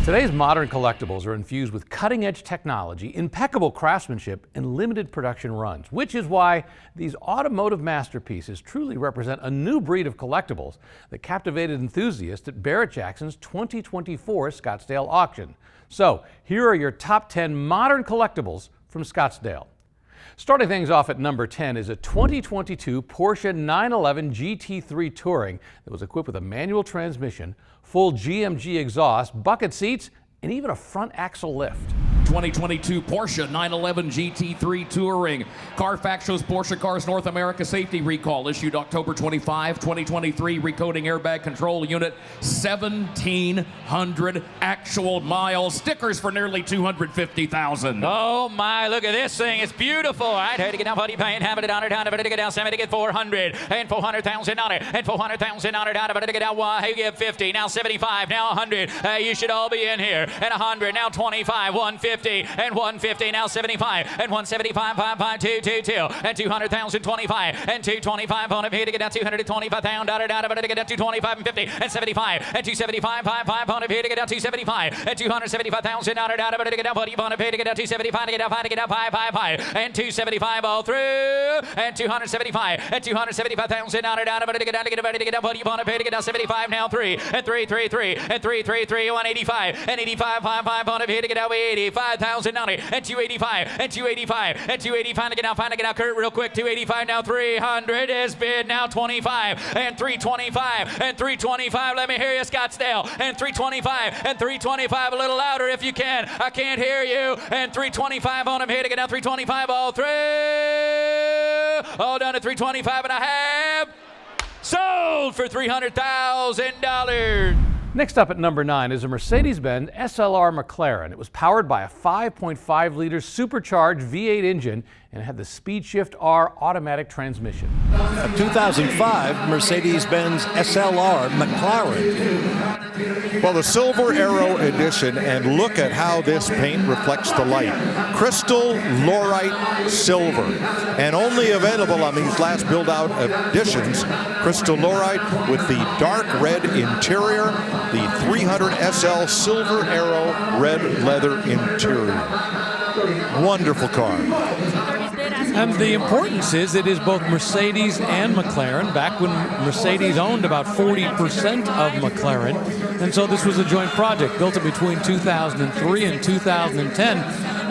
Today's modern collectibles are infused with cutting-edge technology, impeccable craftsmanship, and limited production runs, which is why these automotive masterpieces truly represent a new breed of collectibles that captivated enthusiasts at Barrett-Jackson's 2024 Scottsdale Auction. So, here are your top 10 modern collectibles from Scottsdale. Starting things off at number 10 is a 2022 Porsche 911 GT3 Touring that was equipped with a manual transmission, full GMG exhaust, bucket seats, and even a front axle lift. 2022 Porsche 911 GT3 Touring. Carfax shows Porsche Cars North America safety recall issued October 25, 2023. Recoding airbag control unit, 1,700 actual miles. Stickers for nearly 250,000. Oh my, look at this thing. It's beautiful. All right, here to get down, buddy, paying, have it on it, down, to get down, 70, get 400, and 400,000 on it, and 400,000 on it, down, to get down, hey, give 50, now 75, now 100. You should all be in here, and 100, now 25, 150. And 150, now 75, and 175, 55, 222, and 200,000, 25, and 225 on it here to get down 225 down, to get down 225 and 50, and 75, and 275, 55 on it here to get down 275, and 275,000 down, to get down, buddy, on it here to get down 275, to get down 5, to get down 555, and 275 all through, and 275, and 275,000 down, to get down, to get ready to get down, buddy, on it here to get down 75, now 3, and 333, and 333, 185, and 85, 55 on it here to get down 85,000 on it, and 285, and 285, and 285 to get out, Kurt, real quick, 285, now 300 is bid, now 25, and 325, and 325, let me hear you, Scottsdale, and 325, and 325, a little louder if you can, I can't hear you, and 325 on him here to get down, 325 all through, all done at 325 and a half, sold for $300,000. Next up at number 9 is a Mercedes-Benz SLR McLaren. It was powered by a 5.5-liter supercharged V8 engine and had the Speed Shift R automatic transmission. A 2005 Mercedes-Benz SLR McLaren. Well, the Silver Arrow Edition, and look at how this paint reflects the light. Crystal Laurite Silver, and only available on these last build-out editions. Crystal Laurite with the dark red interior, the 300 SL Silver Arrow red leather interior. Wonderful car. And the importance is it is both Mercedes and McLaren, back when Mercedes owned about 40% of McLaren. And so this was a joint project, built in between 2003 and 2010.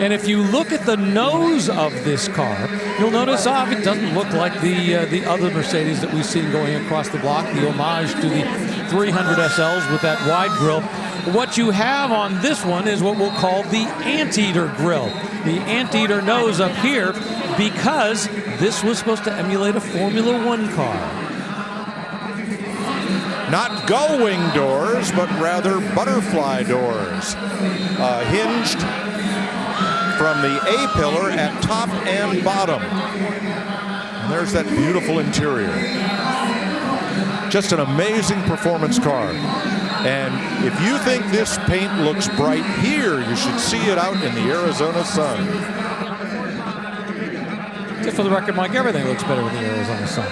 And if you look at the nose of this car, you'll notice it doesn't look like the other Mercedes that we've seen going across the block, the homage to the 300 SLs with that wide grille. What you have on this one is what we'll call the anteater grille. The anteater nose up here, because this was supposed to emulate a Formula One car. Not gull-wing doors, but rather butterfly doors. Hinged from the A-pillar at top and bottom. And there's that beautiful interior. Just an amazing performance car. And if you think this paint looks bright here, you should see it out in the Arizona sun. Just for the record, Mike, everything looks better with the Arizona sun.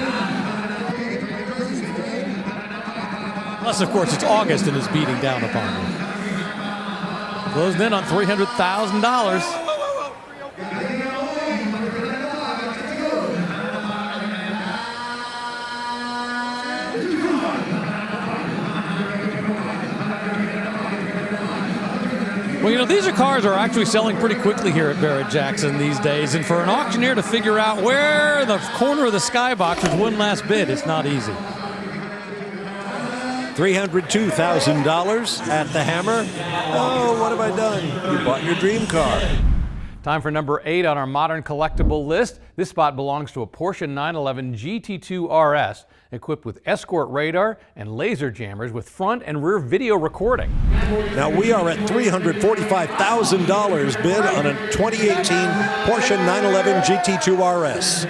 Unless, of course, it's August and it's beating down upon you. Closed in on $300,000. Well, you know, these cars are actually selling pretty quickly here at Barrett-Jackson these days, and for an auctioneer to figure out where the corner of the skybox is one last bid, it's not easy. $302,000 at the hammer. Oh, what have I done? You bought your dream car. Time for number 8 on our modern collectible list. This spot belongs to a Porsche 911 GT2 RS, equipped with escort radar and laser jammers with front and rear video recording. Now we are at $345,000 bid on a 2018 Porsche 911 GT2 RS.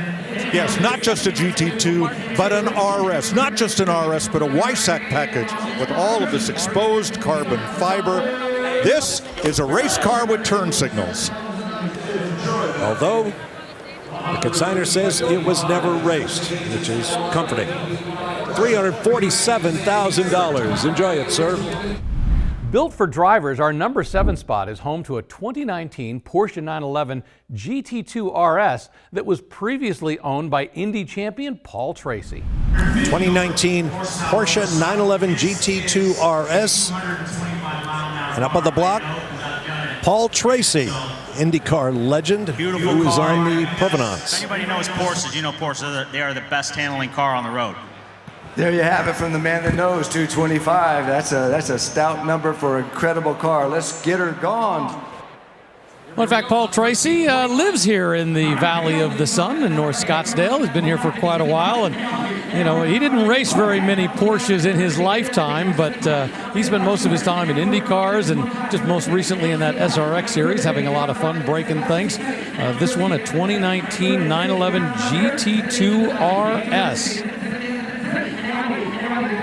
Yes, not just a GT2, but an RS. Not just an RS, but a Weissach package with all of this exposed carbon fiber. This is a race car with turn signals. Although the consignor says it was never raced, which is comforting. $347,000. Enjoy it, sir. Built for drivers, our number 7 spot is home to a 2019 Porsche 911 GT2 RS that was previously owned by Indy champion Paul Tracy. 2019 Porsche 911 GT2 RS. And up on the block, Paul Tracy, IndyCar legend, who is on the Provenance. If anybody knows Porsches, you know Porsche. They are the best handling car on the road. There you have it from the man that knows, 225. That's a stout number for an incredible car. Let's get her gone. Well, in fact, Paul Tracy lives here in the Valley of the Sun in North Scottsdale. He's been here for quite a while, and you know, he didn't race very many Porsches in his lifetime, but he spent most of his time in Indy cars and just most recently in that SRX series, having a lot of fun breaking things. This one, a 2019 911 GT2 RS.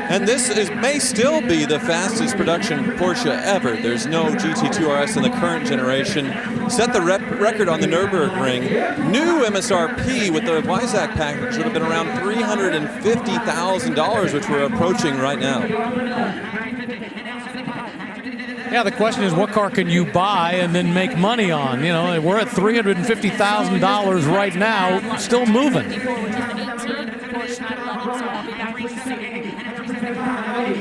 And this may still be the fastest production Porsche ever. There's no GT2 RS in the current generation. Set the record on the Nürburgring. New MSRP with the Weissach package would have been around $350,000, which we're approaching right now. Yeah, the question is, what car can you buy and then make money on? You know, we're at $350,000 right now, still moving.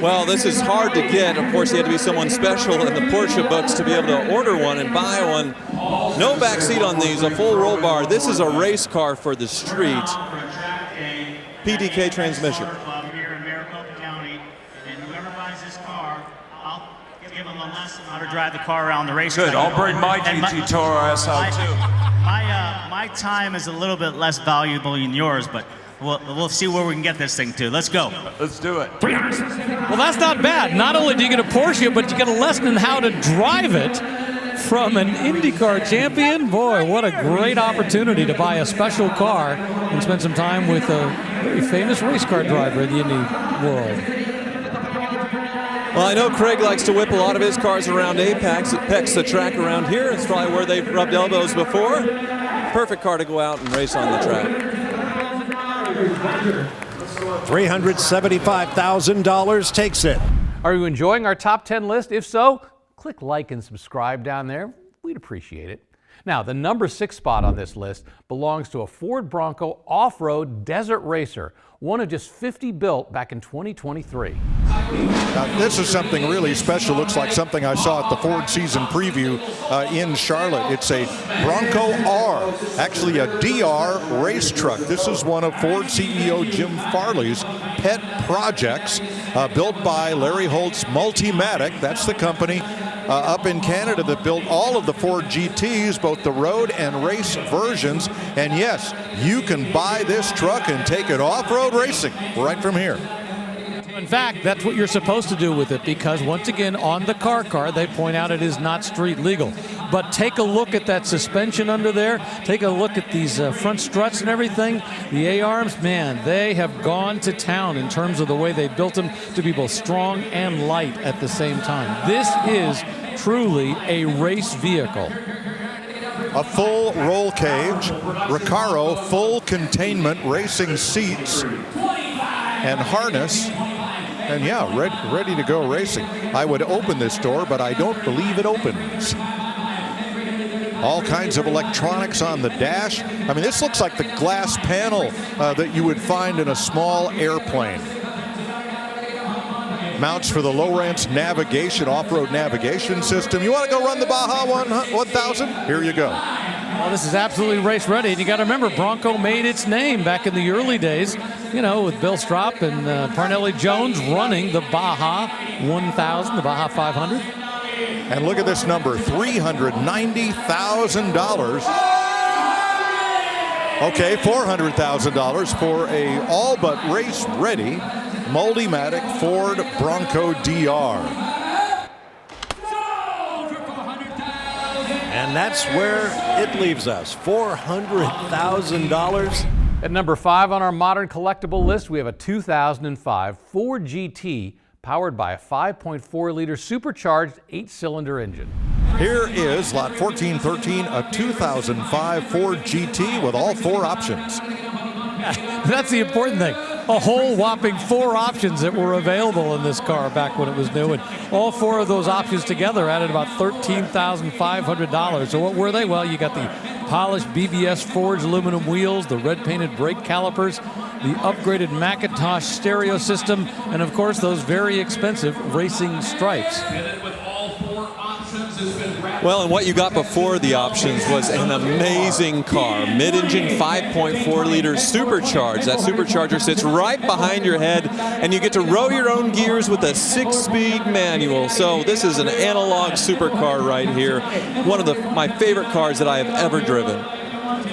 Well, this is hard to get. Of course, you had to be someone special in the Porsche books to be able to order one and buy one. No backseat on these, a full roll bar. This is a race car for the street. PDK transmission. Here in Maricopa County, and whoever buys this car, I'll give them a lesson how to drive the car around the racetrack. Good. I'll bring my GT2 RS out too. My time is a little bit less valuable than yours, but we'll see where we can get this thing to. Let's go. Let's do it. Well, that's not bad. Not only do you get a Porsche, but you get a lesson in how to drive it from an IndyCar champion. Boy, what a great opportunity to buy a special car and spend some time with a very famous race car driver in the Indy world. Well, I know Craig likes to whip a lot of his cars around Apex. It pecks the track around here. It's probably where they've rubbed elbows before. Perfect car to go out and race on the track. $375,000 takes it. Are you enjoying our top 10 list? If so, click like and subscribe down there. We'd appreciate it. Now, the number 6 spot on this list belongs to a Ford Bronco off-road desert racer, one of just 50 built back in 2023. Now, this is something really special. Looks like something I saw at the Ford season preview in Charlotte. It's a Bronco R, actually a DR race truck. This is one of Ford CEO Jim Farley's pet projects, built by Larry Holt's Multimatic. That's the company up in Canada that built all of the Ford GTs, both the road and race versions. And yes, you can buy this truck and take it off-road racing right from here. In fact, that's what you're supposed to do with it, because once again, on the car they point out it is not street legal. But take a look at that suspension under there. Take a look at these front struts and everything. The A-arms, man, they have gone to town in terms of the way they built them to be both strong and light at the same time. This is truly a race vehicle. A full roll cage, Recaro full containment racing seats and harness. And yeah, ready to go racing. I would open this door, but I don't believe it opens. All kinds of electronics on the dash. I mean, this looks like the glass panel that you would find in a small airplane. Mounts for the Lowrance navigation, off-road navigation system. You want to go run the Baja 1000? Here you go. Well, this is absolutely race ready, and you got to remember, Bronco made its name back in the early days, you know, with Bill Stropp and Parnelli Jones running the Baja 1000, the Baja 500. And look at this number, $390,000. Okay, $400,000 for a all but race ready Multimatic Ford Bronco DR. And that's where it leaves us, $400,000. At number 5 on our modern collectible list, we have a 2005 Ford GT powered by a 5.4-liter supercharged 8-cylinder engine. Here is lot 1413, a 2005 Ford GT with all 4 options. That's the important thing. a whole whopping 4 options that were available in this car back when it was new, and all 4 of those options together added about $13,500. So what were they? Well, you got the polished BBS forged aluminum wheels, the red painted brake calipers, the upgraded Macintosh stereo system, and of course those very expensive racing stripes. Well, and what you got before the options was an amazing car. Mid-engine 5.4-liter supercharged. That supercharger sits right behind your head, and you get to row your own gears with a 6-speed manual. So this is an analog supercar right here. One of my favorite cars that I have ever driven.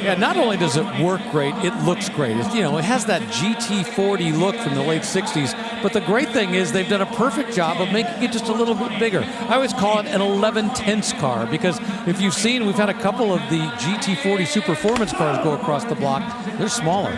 Yeah, not only does it work great, it looks great. It has that GT40 look from the late 60s, but the great thing is they've done a perfect job of making it just a little bit bigger. I always call it an 11/10 car, because if you've seen, we've had a couple of the GT40 Superformance cars go across the block. They're smaller.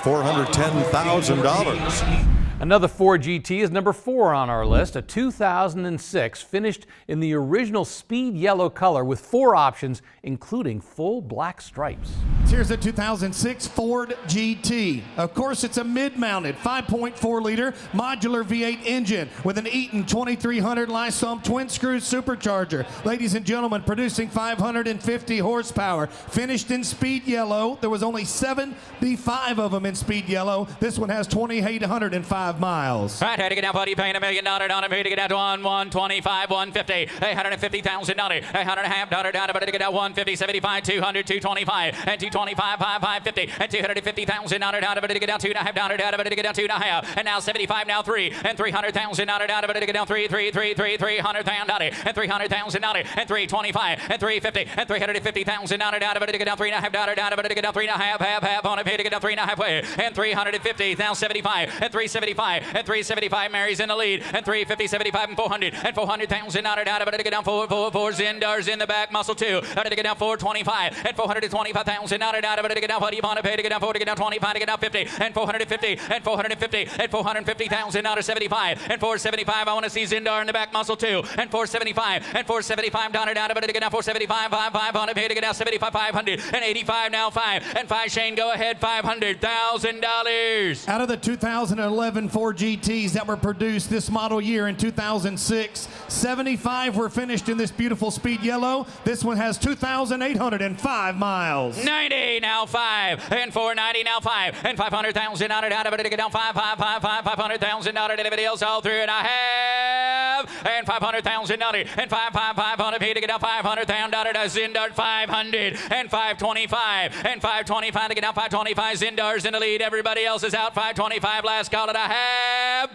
$410,000. Another Ford GT is number 4 on our list, a 2006, finished in the original speed yellow color with 4 options, including full black stripes. Here's a 2006 Ford GT. Of course, it's a mid-mounted 5.4-liter modular V8 engine with an Eaton 2300 Lysol twin-screw supercharger. Ladies and gentlemen, producing 550 horsepower. Finished in speed yellow. There was only 75 of them in speed yellow. This one has 2,805 miles. Right, had to get down, buddy, paying $1 million on it, to get down to 125, 150, $850,000, $800,500 down, but to get down 150, 75, 200, 225, and 225, 550, and $250,000 down, but to get down $2.5 down, but to get down 2.5, and now 75, now 3, and $300,000 down, but to get down 300,000 down, and $300,000 down, and 325, and 350, and $350,000 down, but to get down $3.5 down, but to get down 3.5, half on a pay to get down 3.5 way, and 350, now 75, and 375, and 375 Mary's in the lead, and 350, 75, and 400, and $400,000 down, but to get down 4 Zindar's in the back, muscle 2, to get down 425, and $425,000 down, but to get down, what do you want to pay to get down 4, to get down 25, to get down 50, and 450, and 450, and $450,000 down to 75, and 475, I want to see Zindar in the back, muscle 2, and 475, and 475 down, but to get down 475, 5 on a pay to get down 75, 500, and 85 now 5, and 5 Shane, go ahead, $500,000. Out of the 2011 Ford GTs that were produced this model year in 2006, 75 were finished in this beautiful speed yellow. This one has 2,805 miles. 90 now 5, and 490 now 5, and $500,000 down, but to get down 500,000 everybody else all through, and I have, and $500,000 and 5 on a pay to get down 500,000 to Zindar 500, and 525, and 525 to get down 525. Zindar's in the lead. Everybody else is out. 525 last call that I have.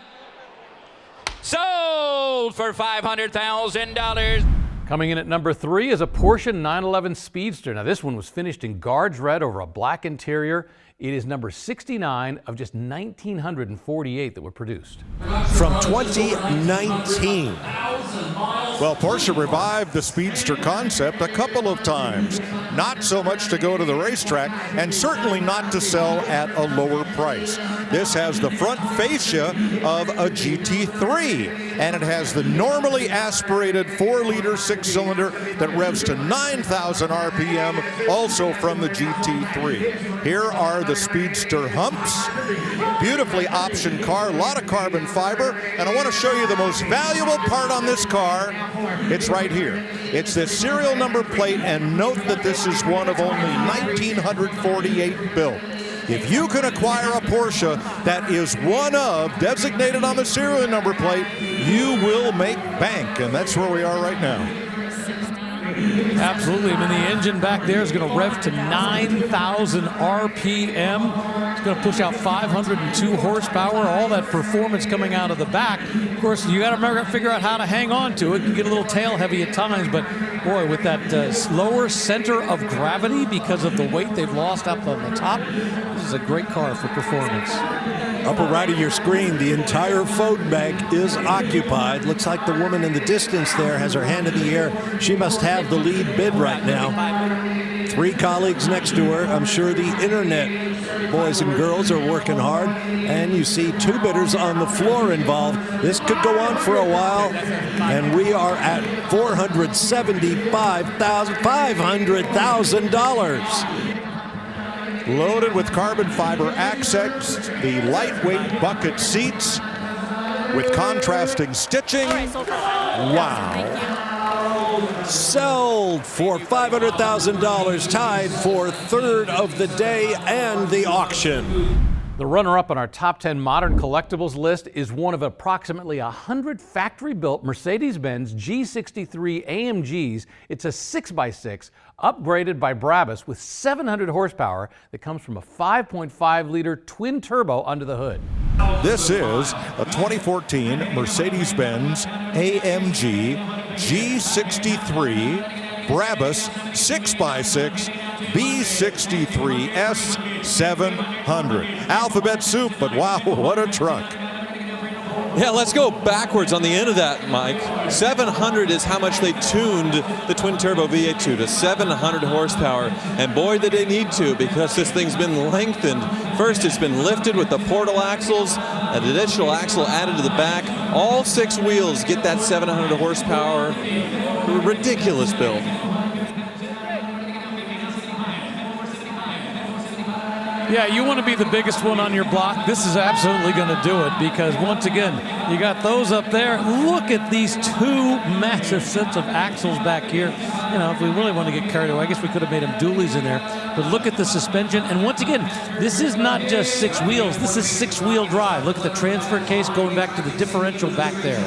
Sold for $500,000. Coming in at number 3 is a Porsche 911 Speedster. Now this one was finished in Guards Red over a black interior. It is number 69 of just 1,948 that were produced. From 2019. Well, Porsche revived the Speedster concept a couple of times. Not so much to go to the racetrack, and certainly not to sell at a lower price. This has the front fascia of a GT3, and it has the normally aspirated 4-liter 6-cylinder that revs to 9,000 RPM, also from the GT3. Here are the Speedster humps. Beautifully optioned car, a lot of carbon fiber, and I want to show you the most valuable part on this car. It's right here. It's this serial number plate, and note that this is one of only 1,948 built. If you can acquire a Porsche that is one of, designated on the serial number plate, you will make bank, and that's where we are right now. Absolutely. I mean, the engine back there is going to rev to 9,000 RPM. It's going to push out 502 horsepower, all that performance coming out of the back. Of course, you got to figure out how to hang on to it. You can get a little tail heavy at times, but boy, with that lower center of gravity because of the weight they've lost up on the top, this is a great car for performance. Upper right of your screen, the entire phone bank is occupied. Looks like the woman in the distance there has her hand in the air. She must have the lead bid right now. 3 colleagues next to her. I'm sure the internet boys and girls are working hard. And you see 2 bidders on the floor involved. This could go on for a while. And we are at $475,000. loaded with carbon fiber accents, the lightweight bucket seats with contrasting stitching. Wow. Sold for $500,000, tied for third of the day and the auction. The runner-up on our top 10 modern collectibles list is one of approximately 100 factory-built Mercedes-Benz G63 AMGs. It's a 6x6 upgraded by Brabus with 700 horsepower that comes from a 5.5-liter twin-turbo under the hood. This is a 2014 Mercedes-Benz AMG G63 Brabus 6x6 B63S 700. Alphabet soup, but wow, what a truck. Yeah, let's go backwards on the end of that, Mike. 700 is how much they tuned the twin-turbo V8 to 700 horsepower. And boy, did they need to, because this thing's been lengthened. First, it's been lifted with the portal axles, an additional axle added to the back. All 6 wheels get that 700 horsepower. Ridiculous build. Yeah, you want to be the biggest one on your block. This is absolutely going to do it, because once again, you got those up there. Look at these 2 massive sets of axles back here. You know, if we really want to get carried away, I guess we could have made them dualies in there. But look at the suspension. And once again, this is not just 6 wheels. This is 6-wheel drive. Look at the transfer case going back to the differential back there.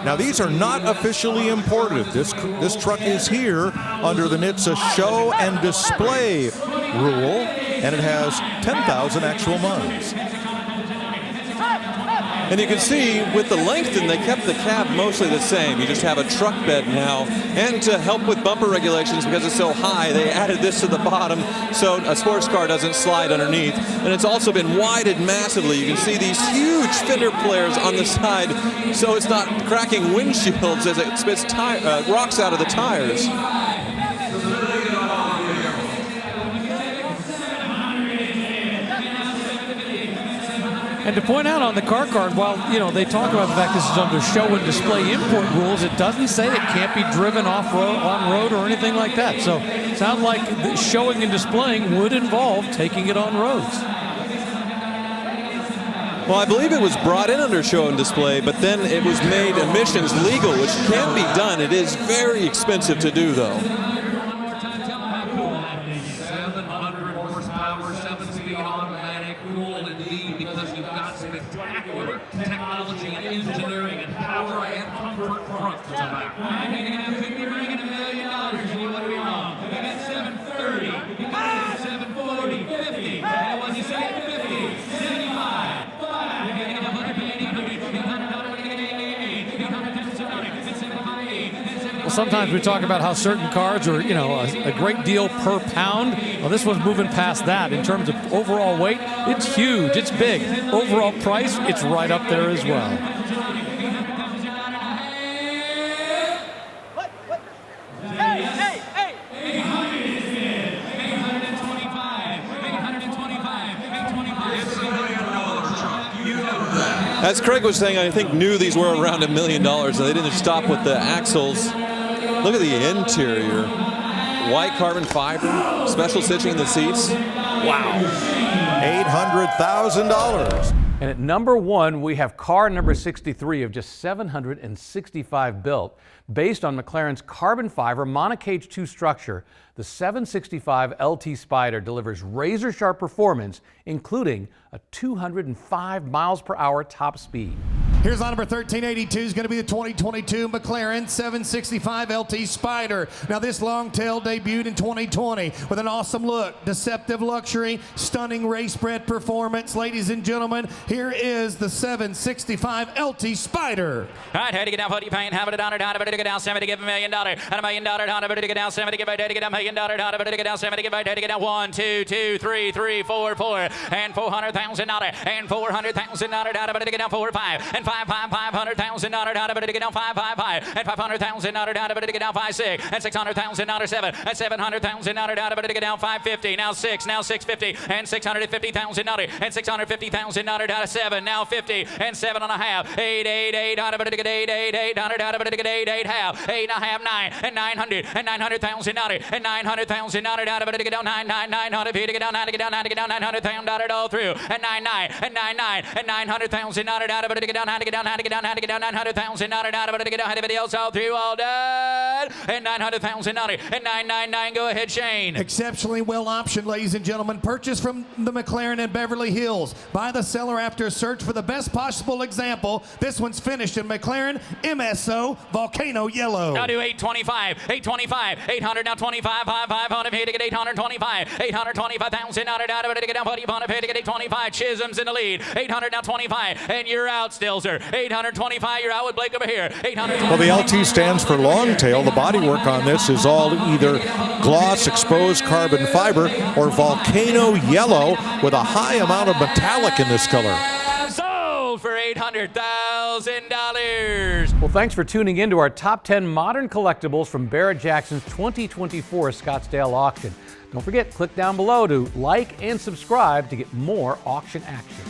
Now, these are not officially imported. This truck is here under the NHTSA show and display rule, and it has 10,000 actual miles. And you can see with the lengthen, they kept the cab mostly the same. You just have a truck bed now. And to help with bumper regulations, because it's so high, they added this to the bottom so a sports car doesn't slide underneath. And it's also been widened massively. You can see these huge fender flares on the side so it's not cracking windshields as it spits rocks out of the tires. And to point out on the car card, while they talk about the fact this is under show and display import rules, it doesn't say it can't be driven off-road, on-road, or anything like that. So it sounds like showing and displaying would involve taking it on roads. Well, I believe it was brought in under show and display, but then it was made emissions legal, which can be done. It is very expensive to do, though. 700 horsepower, 7-speed automatic, cool indeed, because you've got spectacular technology and engineering and power and comfort front to the back. You're bringing $1 million, and you want to be wrong. You got 730, you got 740, 50, and when you say 50, 75, 5, you're getting 180, 800, Well, sometimes we talk about how certain cars are, a great deal per pound. Well, this one's moving past that. In terms of overall weight, it's huge, it's big. Overall price, it's right up there as well. As Craig was saying, I think knew these were around $1 million, and they didn't stop with the axles. Look at the interior. White carbon fiber, special stitching in the seats. Wow. $800,000. And at number 1, we have car number 63 of just 765 built. Based on McLaren's carbon fiber monocage 2 structure, the 765 LT Spider delivers razor-sharp performance, including a 205 miles per hour top speed. Here's on number 1382 is going to be the 2022 McLaren 765 LT Spider. Now this long tail debuted in 2020 with an awesome look, deceptive luxury, stunning race-bred performance. Ladies and gentlemen, here is the 765 LT Spider. All right, had to get down 40 paint, have it down, but to get down 70, give $1 million, and $1 million, but to get down 70, give it, to get $1 million, but to get down 70, give it, to get down 1, 2, 2, 3, 3, 4, 4, and $400,000, and $400,000, but to get down 4, 5, and $500,000, $500,000 down, but to get down 555, and $500,000 down, but to get down 56, and $600,000 7, and $700,000 down, but to get down 550, now 6, now 650, and $650,000, and $650,000 down to 7, now 50, and 7.5, 8, down, but to get 8, down, but to get 8, half, 8.5, 9, and 900, and $900,000, and $900,000 down, but to get down 900, to get down 9, to get down 9, to get down $900,000 all through, and 99, and 99, and $900,000 down, but to get down 9, to get down 9, to get down 9, to get down $900,000 down, but to get down everybody else all through, all done, and $900,000, and 999. Go ahead, Shane. Exceptionally well optioned, ladies and gentlemen. Purchased from the McLaren in Beverly Hills by the seller after a search for the best possible example. This one's finished in McLaren MSO Volcano Yellow. Now do 825, 800 now 25, 500 here to get 825, $825,000 down, but to get down 40, to get 825. Chisholm's in the lead. 800 now 25, and you're out, Stilzer. 825, you're out with Blake over here. 800. Well, the LT stands for long tail. The bodywork on this is all either gloss exposed carbon fiber or volcano yellow with a high amount of metallic in this color. Sold for $800,000. Well, thanks for tuning in to our top 10 modern collectibles from Barrett-Jackson's 2024 Scottsdale Auction. Don't forget, click down below to like and subscribe to get more auction action.